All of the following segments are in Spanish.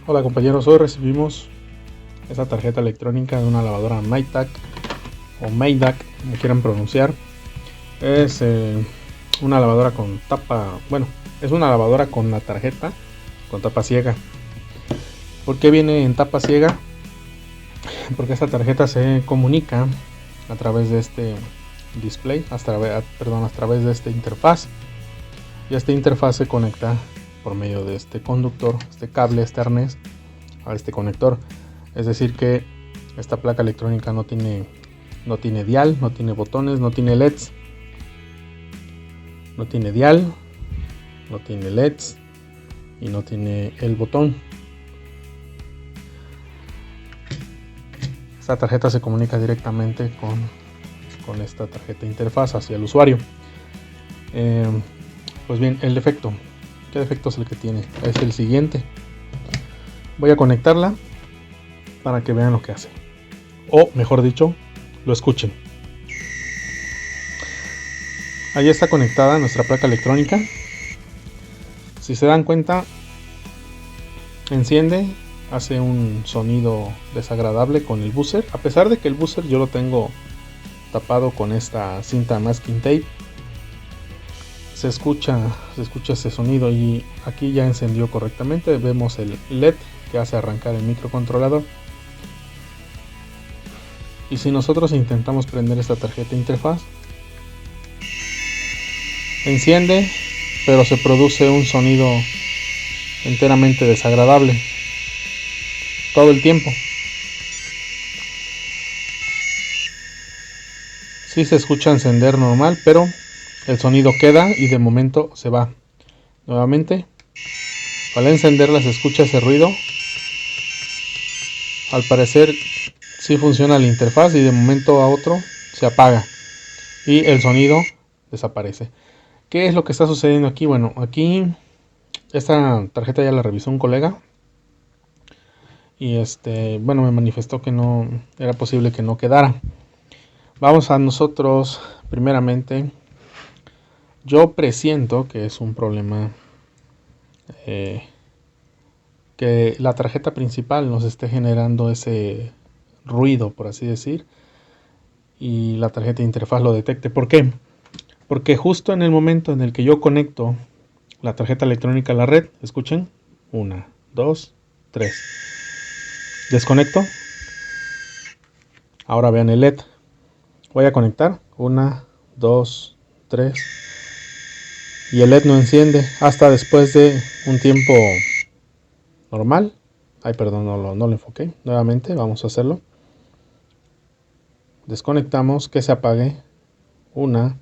Hola compañeros, hoy recibimos esta tarjeta electrónica de una lavadora Maytag o Maydag, como quieran pronunciar. Es una lavadora con tapa, bueno, es una lavadora con la tarjeta con tapa ciega. ¿Por qué viene en tapa ciega? Porque esta tarjeta se comunica a través de este display, a través de esta interfaz, y esta interfaz se conecta por medio de este conductor, este cable, este arnés a este conector. Es decir que esta placa electrónica no tiene dial, no tiene botones, no tiene LEDs, no tiene dial, no tiene LEDs y no tiene el botón. Esta tarjeta se comunica directamente con esta tarjeta interfaz hacia el usuario. Pues bien, el defecto. ¿Qué defecto es el que tiene? Es el siguiente. Voy a conectarla para que vean lo que hace. O mejor dicho, lo escuchen. Ahí está conectada nuestra placa electrónica. Si se dan cuenta, enciende, hace un sonido desagradable con el buzzer. A pesar de que el buzzer yo lo tengo tapado con esta cinta masking tape, se escucha ese sonido, y aquí ya encendió correctamente. Vemos el LED que hace arrancar el microcontrolador. Y si nosotros intentamos prender esta tarjeta interfaz, enciende, pero se produce un sonido enteramente desagradable todo el tiempo. Sí se escucha encender normal, pero el sonido queda y de momento se va. Nuevamente, al encenderla se escucha ese ruido. Al parecer sí funciona la interfaz y de momento a otro se apaga y el sonido desaparece. ¿Qué es lo que está sucediendo aquí? Bueno, aquí esta tarjeta ya la revisó un colega y bueno, me manifestó que no era posible que no quedara. Vamos a nosotros primeramente. Yo presiento que es un problema que la tarjeta principal nos esté generando ese ruido, por así decir, y la tarjeta de interfaz lo detecte. ¿Por qué? Porque justo en el momento en el que yo conecto la tarjeta electrónica a la red, escuchen, 1, 2, 3, desconecto. Ahora vean el LED. Voy a conectar, 1, 2, 3, y el LED no enciende hasta después de un tiempo normal. Ay, perdón, no lo enfoqué. Nuevamente, vamos a hacerlo. Desconectamos, que se apague. 1,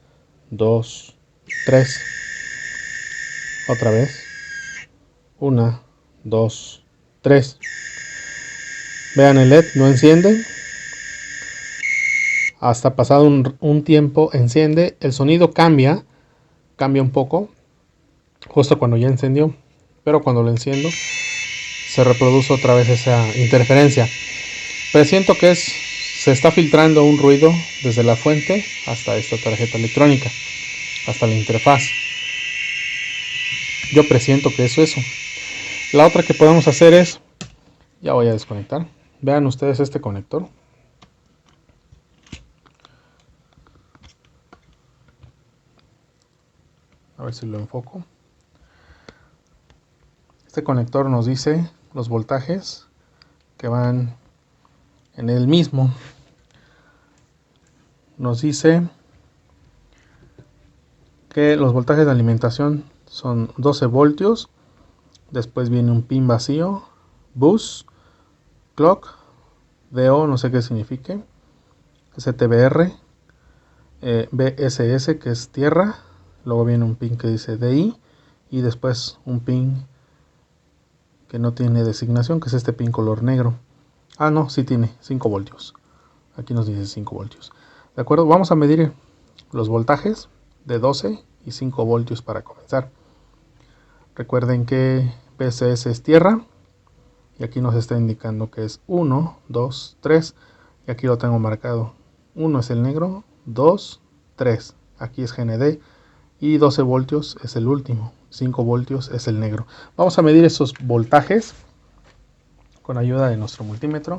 2, 3. Otra vez. 1, 2, 3. Vean, el LED no enciende. Hasta pasado un tiempo enciende. El sonido cambia un poco, justo cuando ya encendió, pero cuando lo enciendo se reproduce otra vez esa interferencia. Presiento que se está filtrando un ruido desde la fuente hasta esta tarjeta electrónica, hasta la interfaz. Yo presiento que es eso. La otra que podemos hacer es, ya voy a desconectar. Vean ustedes este conector. A ver si lo enfoco. Este conector nos dice los voltajes que van en el mismo. Nos dice que los voltajes de alimentación son 12 voltios. Después viene un pin vacío, bus, clock, DO, no sé qué signifique, STBR, BSS, que es tierra. Luego viene un pin que dice DI y después un pin que no tiene designación, que es este pin color negro. Ah, no, sí tiene 5 voltios. Aquí nos dice 5 voltios. De acuerdo, vamos a medir los voltajes de 12 y 5 voltios para comenzar. Recuerden que BSS es tierra y aquí nos está indicando que es 1, 2, 3 y aquí lo tengo marcado. 1 es el negro, 2, 3. Aquí es GND. Y 12 voltios es el último, 5 voltios es el negro. Vamos a medir esos voltajes con ayuda de nuestro multímetro.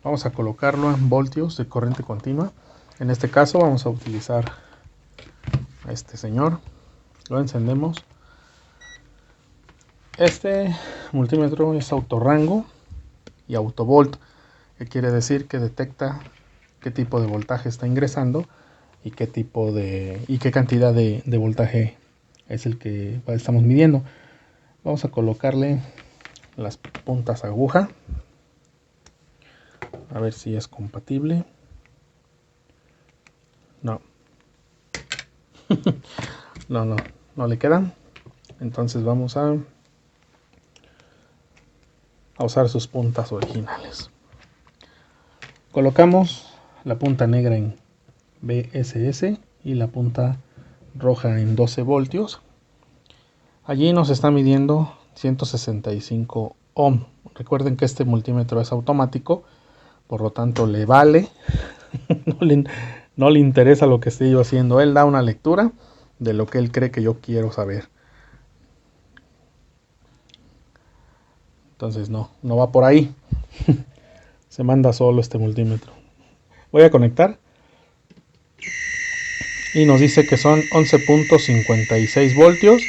Vamos a colocarlo en voltios de corriente continua. En este caso vamos a utilizar a este señor. Lo encendemos. Este multímetro es autorrango y autovolt, que quiere decir que detecta qué tipo de voltaje está ingresando y qué cantidad de voltaje es el que estamos midiendo. Vamos a colocarle las puntas aguja, a ver si es compatible. No. no le quedan. Entonces vamos a usar sus puntas originales. Colocamos la punta negra en BSS y la punta roja en 12 voltios. Allí nos está midiendo 165 ohm. Recuerden que este multímetro es automático, por lo tanto le vale, no le interesa lo que esté yo haciendo. Él da una lectura de lo que él cree que yo quiero saber. Entonces no va por ahí. Se manda solo este multímetro. Voy a conectar y nos dice que son 11.56 voltios,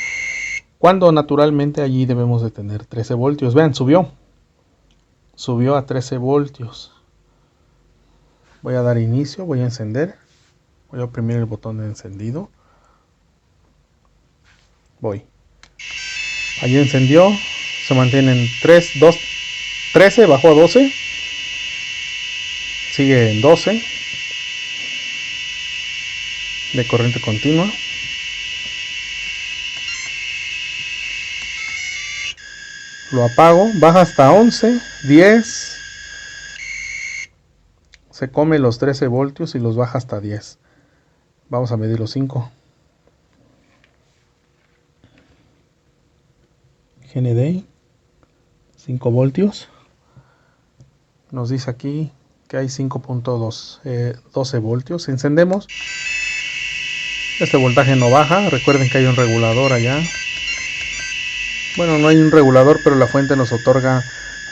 cuando naturalmente allí debemos de tener 13 voltios. Vean, subió a 13 voltios. Voy a dar inicio, voy a encender, voy a oprimir el botón de encendido. Allí encendió, se mantiene en 13, bajó a 12, sigue en 12 de corriente continua. Lo apago, baja hasta 11, 10, se come los 13 voltios y los baja hasta 10. Vamos a medir los 5. GND 5 voltios. Nos dice aquí que hay 5.12 voltios. Encendemos. Este voltaje no baja. Recuerden que hay un regulador allá. Bueno, no hay un regulador, pero la fuente nos otorga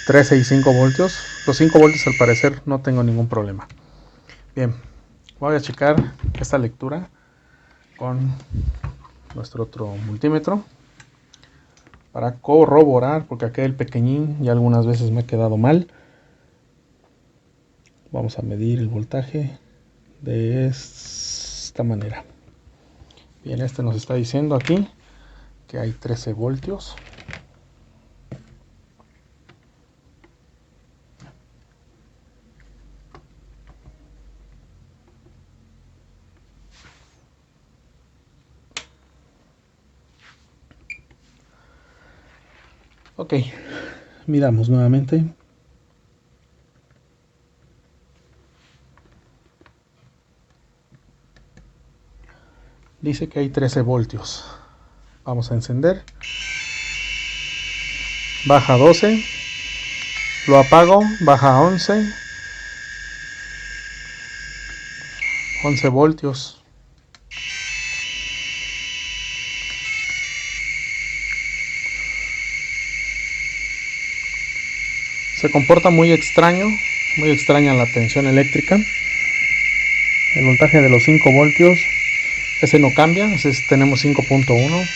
13 y 5 voltios. Los 5 voltios al parecer no tengo ningún problema. Bien, voy a checar esta lectura con nuestro otro multímetro para corroborar, porque aquel pequeñín ya algunas veces me ha quedado mal. Vamos a medir el voltaje de esta manera. Bien, este nos está diciendo aquí que hay 13 voltios. Ok, miramos nuevamente. Dice que hay 13 voltios. Vamos a encender. Baja a 12. Lo apago. Baja a 11. 11 voltios. Se comporta muy extraña la tensión eléctrica. El voltaje de los 5 voltios, ese no cambia, tenemos 5.1.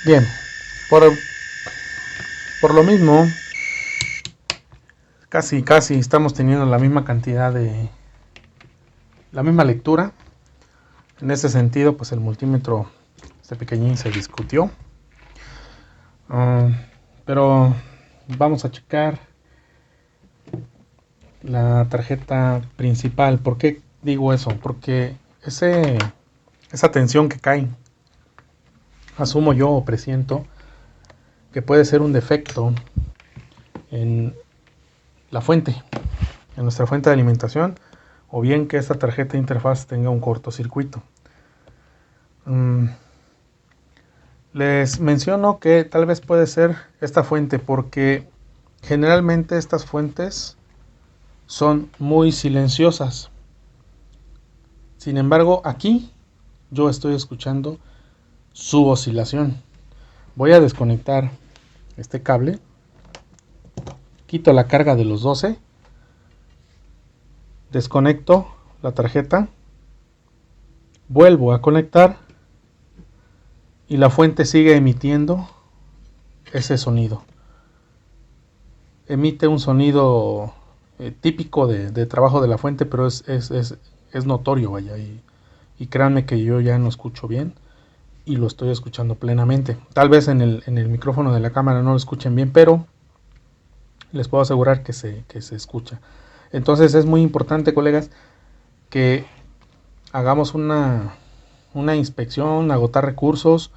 Bien, por lo mismo, casi estamos teniendo la misma cantidad la misma lectura. En ese sentido, pues el multímetro, este pequeñín, se discutió. Pero vamos a checar la tarjeta principal. ¿Por qué digo eso? Porque esa tensión que cae, asumo yo o presiento que puede ser un defecto en la fuente, en nuestra fuente de alimentación, o bien que esta tarjeta de interfaz tenga un cortocircuito. Les menciono que tal vez puede ser esta fuente, porque generalmente estas fuentes son muy silenciosas. Sin embargo, aquí yo estoy escuchando su oscilación. Voy a desconectar este cable, quito la carga de los 12, desconecto la tarjeta, vuelvo a conectar y la fuente sigue emitiendo ese sonido. Emite un sonido típico de trabajo de la fuente, pero es notorio, vaya, y créanme que yo ya no escucho bien y lo estoy escuchando plenamente. Tal vez en el micrófono de la cámara no lo escuchen bien, pero les puedo asegurar que se escucha. Entonces es muy importante, colegas, que hagamos una inspección, agotar recursos,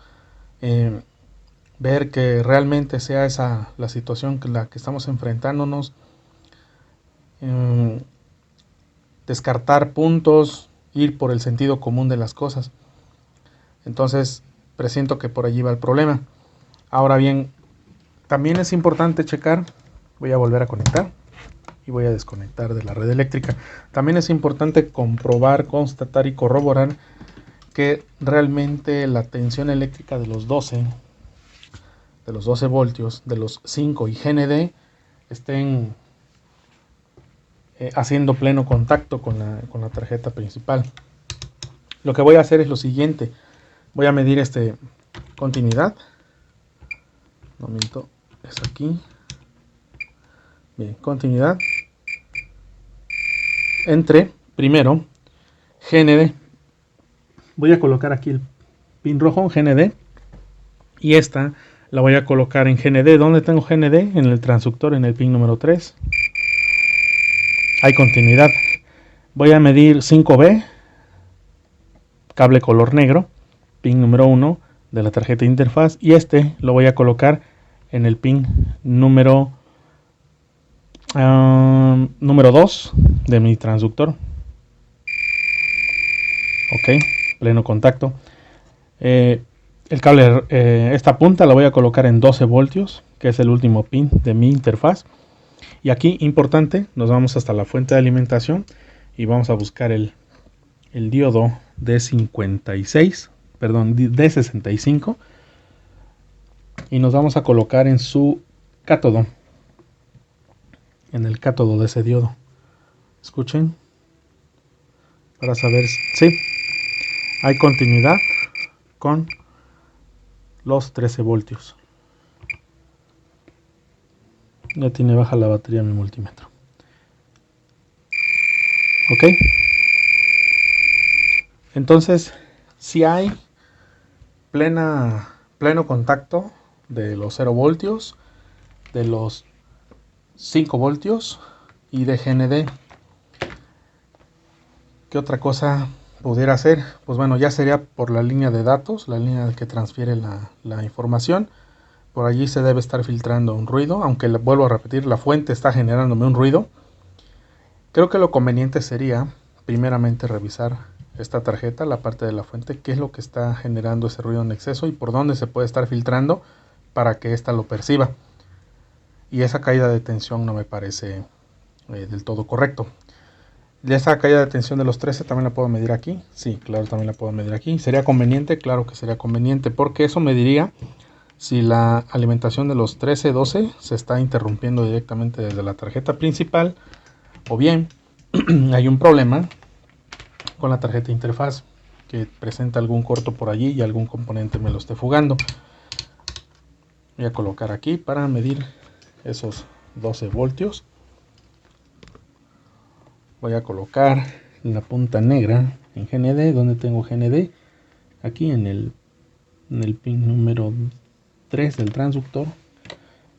ver que realmente sea esa la situación que la que estamos enfrentándonos, descartar puntos, ir por el sentido común de las cosas. Entonces presiento que por allí va el problema. Ahora bien, también es importante checar, voy a volver a conectar y voy a desconectar de la red eléctrica. También es importante comprobar, constatar y corroborar que realmente la tensión eléctrica de los 12 voltios, de los 5 y GND estén haciendo pleno contacto con la tarjeta principal. Lo que voy a hacer es lo siguiente: voy a medir continuidad. No miento, es aquí. Bien, continuidad entre, primero, GND. Voy a colocar aquí el pin rojo en GND y esta la voy a colocar en GND. ¿Dónde tengo GND? En el transductor, en el pin número 3. Hay continuidad. Voy a medir 5B, cable color negro, pin número 1 de la tarjeta de interfaz, y lo voy a colocar en el pin número 2 de mi transductor. Ok, pleno contacto. El cable, esta punta la voy a colocar en 12 voltios, que es el último pin de mi interfaz. Y aquí, importante, nos vamos hasta la fuente de alimentación y vamos a buscar el diodo D56, perdón, D65, y nos vamos a colocar en su cátodo, en el cátodo de ese diodo. Escuchen, para saber si hay continuidad con los 13 voltios. Ya tiene baja la batería mi multímetro. Ok. Entonces, si hay pleno contacto de los 0 voltios, de los 5 voltios y de GND. ¿Qué otra cosa pudiera hacer? Pues bueno, ya sería por la línea de datos, la línea que transfiere la información. Por allí se debe estar filtrando un ruido, aunque vuelvo a repetir, la fuente está generándome un ruido. Creo que lo conveniente sería primeramente revisar esta tarjeta, la parte de la fuente, qué es lo que está generando ese ruido en exceso y por dónde se puede estar filtrando para que ésta lo perciba. Y esa caída de tensión no me parece del todo correcto. Y esa caída de tensión de los 13 también la puedo medir aquí. Sí, claro, también la puedo medir aquí. ¿Sería conveniente? Claro que sería conveniente, porque eso me diría si la alimentación de los 13-12 se está interrumpiendo directamente desde la tarjeta principal, o bien hay un problema con la tarjeta de interfaz que presenta algún corto por allí y algún componente me lo esté fugando. Voy a colocar aquí para medir esos 12 voltios. Voy a colocar la punta negra en GND. ¿Dónde tengo GND? Aquí en el pin número 3 del transductor,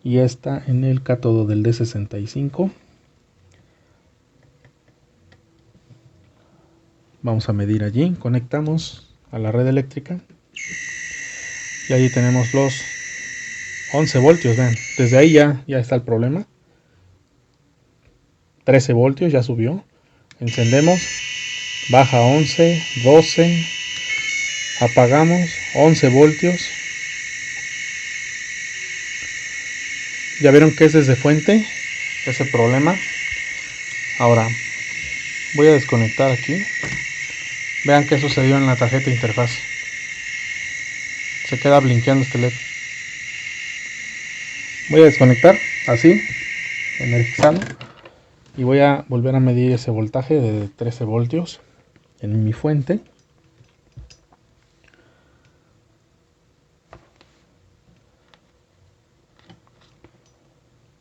y esta en el cátodo del D65. Vamos a medir allí, conectamos a la red eléctrica y allí tenemos los 11 voltios. Vean, desde ahí ya está el problema. 13 voltios ya subió. Encendemos, baja 11, 12, apagamos, 11 voltios. Ya vieron que es desde fuente ese problema. Ahora voy a desconectar aquí Vean qué sucedió en la tarjeta de interfaz. Se queda blinkeando este LED. Voy a desconectar así, energizando, y voy a volver a medir ese voltaje de 13 voltios en mi fuente.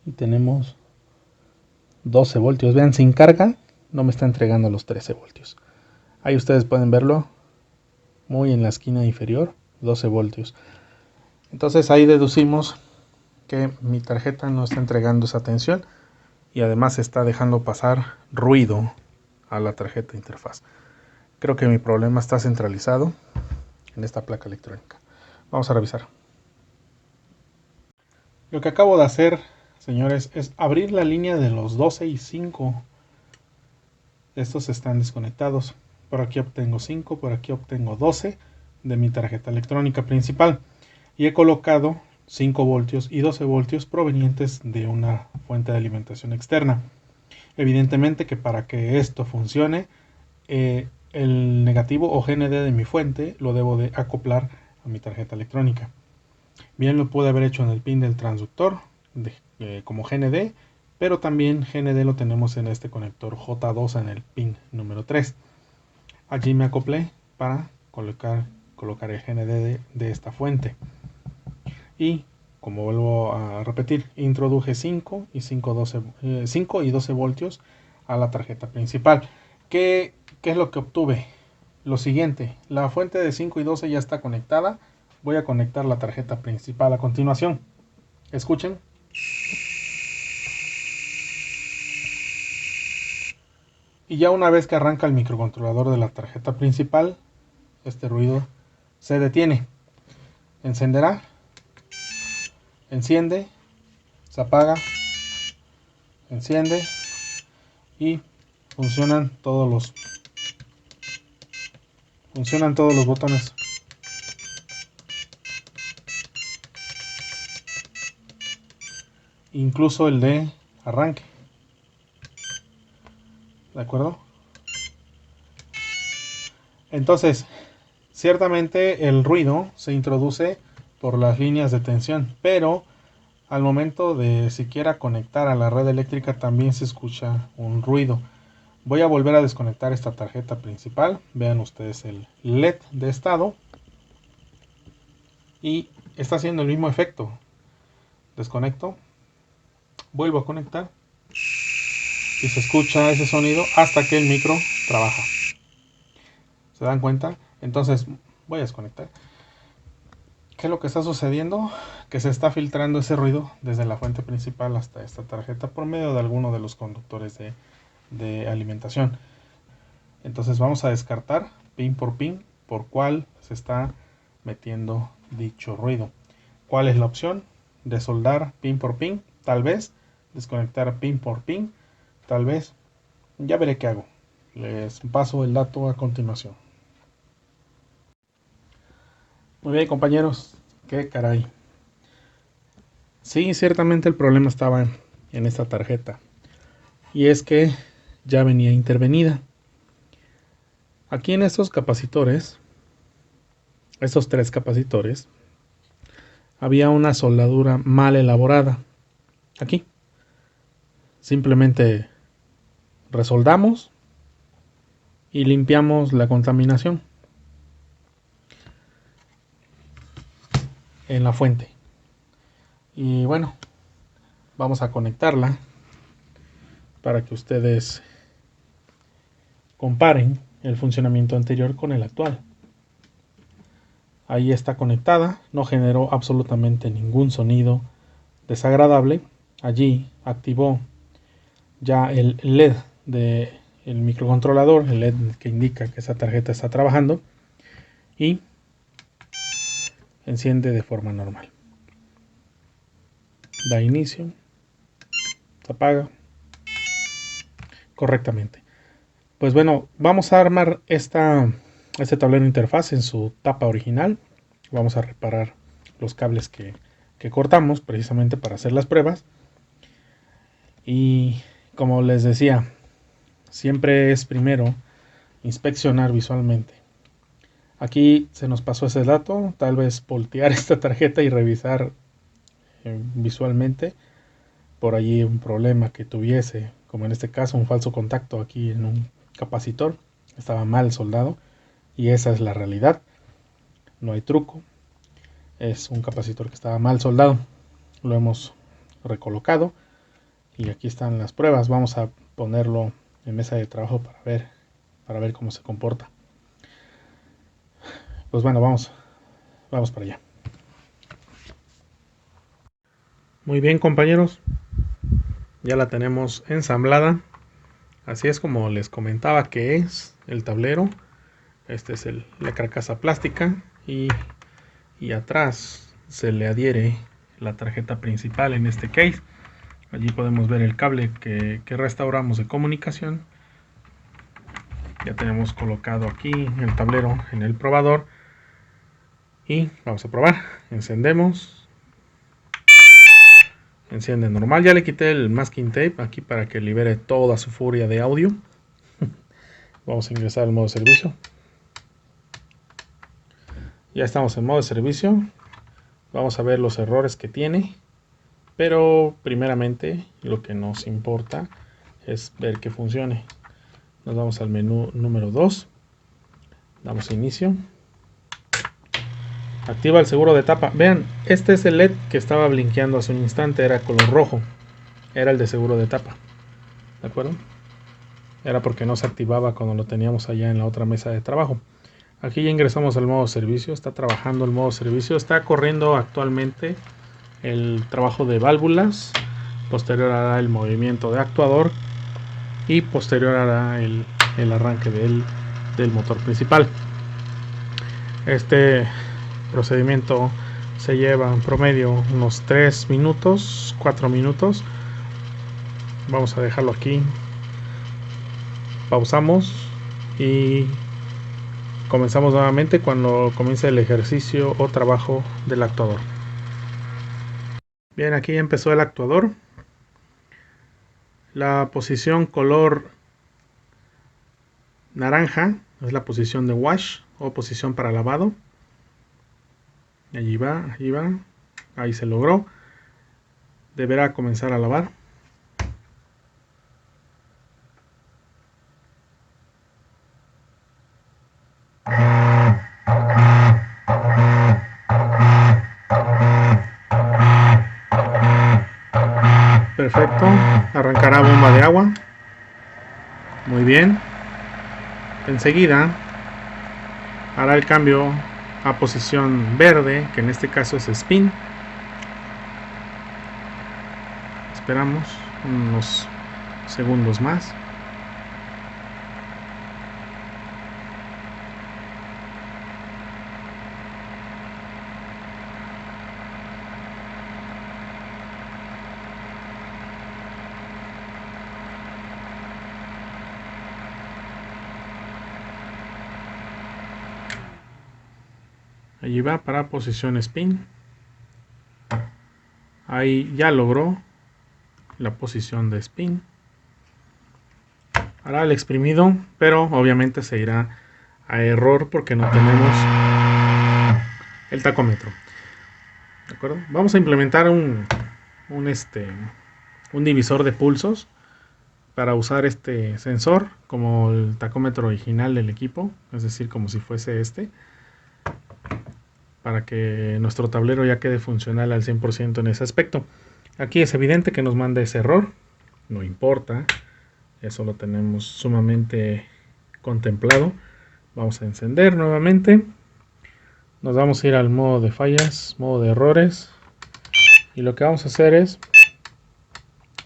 Y tenemos 12 voltios. Vean, sin carga no me está entregando los 13 voltios. Ahí ustedes pueden verlo, muy en la esquina inferior, 12 voltios. Entonces ahí deducimos que mi tarjeta no está entregando esa tensión y además está dejando pasar ruido a la tarjeta de interfaz. Creo que mi problema está centralizado en esta placa electrónica. Vamos a revisar. Lo que acabo de hacer, señores, es abrir la línea de los 12 y 5. Estos están desconectados. Por aquí obtengo 5, por aquí obtengo 12 de mi tarjeta electrónica principal. Y he colocado 5 voltios y 12 voltios provenientes de una fuente de alimentación externa. Evidentemente que para que esto funcione, el negativo o GND de mi fuente lo debo de acoplar a mi tarjeta electrónica. Bien lo pude haber hecho en el pin del transductor como GND, pero también GND lo tenemos en este conector J2 en el pin número 3. Allí me acoplé para colocar el GND de esta fuente. Y como vuelvo a repetir, introduje 5 y 12 voltios a la tarjeta principal. ¿Qué es lo que obtuve? Lo siguiente, la fuente de 5 y 12 ya está conectada. Voy a conectar la tarjeta principal a continuación. Escuchen. Y ya una vez que arranca el microcontrolador de la tarjeta principal, este ruido se detiene. Encenderá, enciende, se apaga, enciende y funcionan todos los botones. Incluso el de arranque. ¿De acuerdo? Entonces, ciertamente el ruido se introduce por las líneas de tensión, pero al momento de siquiera conectar a la red eléctrica también se escucha un ruido. Voy a volver a desconectar esta tarjeta principal. Vean ustedes el LED de estado. Y está haciendo el mismo efecto. Desconecto. Vuelvo a conectar. Y se escucha ese sonido hasta que el micro trabaja. ¿Se dan cuenta? Entonces voy a desconectar. ¿Qué es lo que está sucediendo? Que se está filtrando ese ruido desde la fuente principal hasta esta tarjeta por medio de alguno de los conductores de alimentación. Entonces vamos a descartar pin por cuál se está metiendo dicho ruido. ¿Cuál es la opción? Desoldar pin por pin, tal vez. Desconectar pin por pin, tal vez. Ya veré qué hago. Les paso el dato a continuación. Muy bien, compañeros. Qué caray. Sí, ciertamente el problema estaba en esta tarjeta. Y es que ya venía intervenida. Aquí en estos capacitores, estos 3 capacitores, había una soldadura mal elaborada. Aquí. Simplemente resoldamos y limpiamos la contaminación en la fuente. Y bueno, vamos a conectarla para que ustedes comparen el funcionamiento anterior con el actual. Ahí está conectada, no generó absolutamente ningún sonido desagradable. Allí activó ya el LED del microcontrolador, el LED que indica que esa tarjeta está trabajando, y enciende de forma normal. Da inicio, se apaga correctamente. Pues bueno, vamos a armar este tablero de interfaz en su tapa original. Vamos a reparar los cables que cortamos precisamente para hacer las pruebas. Y como les decía, siempre es primero inspeccionar visualmente. Aquí se nos pasó ese dato, tal vez voltear esta tarjeta y revisar visualmente por allí un problema que tuviese, como en este caso un falso contacto aquí en un capacitor, estaba mal soldado y esa es la realidad, no hay truco, es un capacitor que estaba mal soldado, lo hemos recolocado y aquí están las pruebas. Vamos a ponerlo en mesa de trabajo para ver cómo se comporta. Pues bueno, vamos para allá. Muy bien, compañeros, ya la tenemos ensamblada. Así es como les comentaba que es el tablero. Este es la carcasa plástica y atrás se le adhiere la tarjeta principal en este case. Allí podemos ver el cable que restauramos de comunicación. Ya tenemos colocado aquí el tablero en el probador y vamos a probar. Encendemos, enciende normal. Ya le quité el masking tape aquí para que libere toda su furia de audio. Vamos a ingresar al modo servicio. Ya estamos en modo servicio. Vamos a ver los errores que tiene, pero primeramente lo que nos importa es ver que funcione. Nos vamos al menú número 2, damos inicio, activa el seguro de tapa. Vean, este es el LED que estaba blinqueando hace un instante, era color rojo, era el de seguro de tapa, ¿de acuerdo? Era porque no se activaba cuando lo teníamos allá en la otra mesa de trabajo. Aquí ya ingresamos al modo servicio, está trabajando el modo servicio, está corriendo actualmente el trabajo de válvulas, posterior hará el movimiento de actuador y posterior hará el arranque del motor principal. Este procedimiento se lleva en promedio unos 3 minutos, 4 minutos. Vamos a dejarlo aquí, pausamos y comenzamos nuevamente cuando comience el ejercicio o trabajo del actuador. Bien, aquí ya empezó el actuador. La posición color naranja es la posición de wash o posición para lavado. Allí va, ahí se logró. Deberá comenzar a lavar. Perfecto, arrancará bomba de agua. Muy bien. Enseguida hará el cambio a posición verde, que en este caso es spin. Esperamos unos segundos más. Allí va para posición spin. Ahí ya logró la posición de spin. Hará el exprimido, pero obviamente se irá a error porque no tenemos el tacómetro. ¿De acuerdo? Vamos a implementar un divisor de pulsos para usar este sensor como el tacómetro original del equipo, es decir, como si fuese este, para que nuestro tablero ya quede funcional al 100% en ese aspecto. Aquí es evidente que nos manda ese error, no importa, eso lo tenemos sumamente contemplado. Vamos a encender nuevamente, nos vamos a ir al modo de fallas, modo de errores, y lo que vamos a hacer es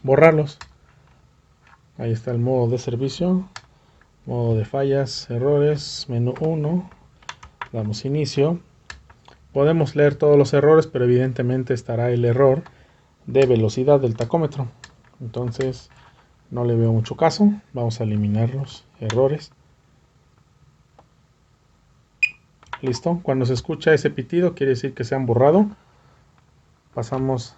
borrarlos. Ahí está el modo de servicio, modo de fallas, errores, menú 1, damos inicio. Podemos leer todos los errores, pero evidentemente estará el error de velocidad del tacómetro. Entonces no le veo mucho caso. Vamos a eliminar los errores. Listo. Cuando se escucha ese pitido quiere decir que se han borrado. Pasamos.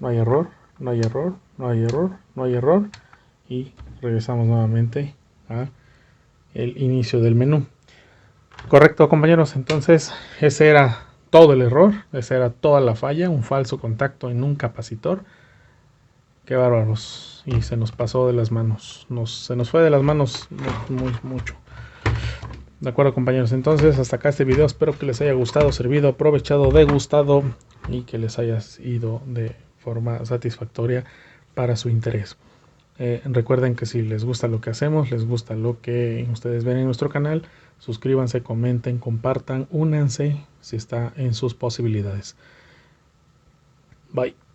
No hay error, no hay error, no hay error, no hay error. Y regresamos nuevamente a el inicio del menú. Correcto, compañeros, entonces ese era todo el error, esa era toda la falla, un falso contacto en un capacitor. Qué bárbaros, y se nos pasó de las manos, se nos fue de las manos mucho. De acuerdo, compañeros, entonces hasta acá este video, espero que les haya gustado, servido, aprovechado, degustado y que les haya ido de forma satisfactoria para su interés. Recuerden que si les gusta lo que hacemos, les gusta lo que ustedes ven en nuestro canal, suscríbanse, comenten, compartan, únanse si está en sus posibilidades. Bye.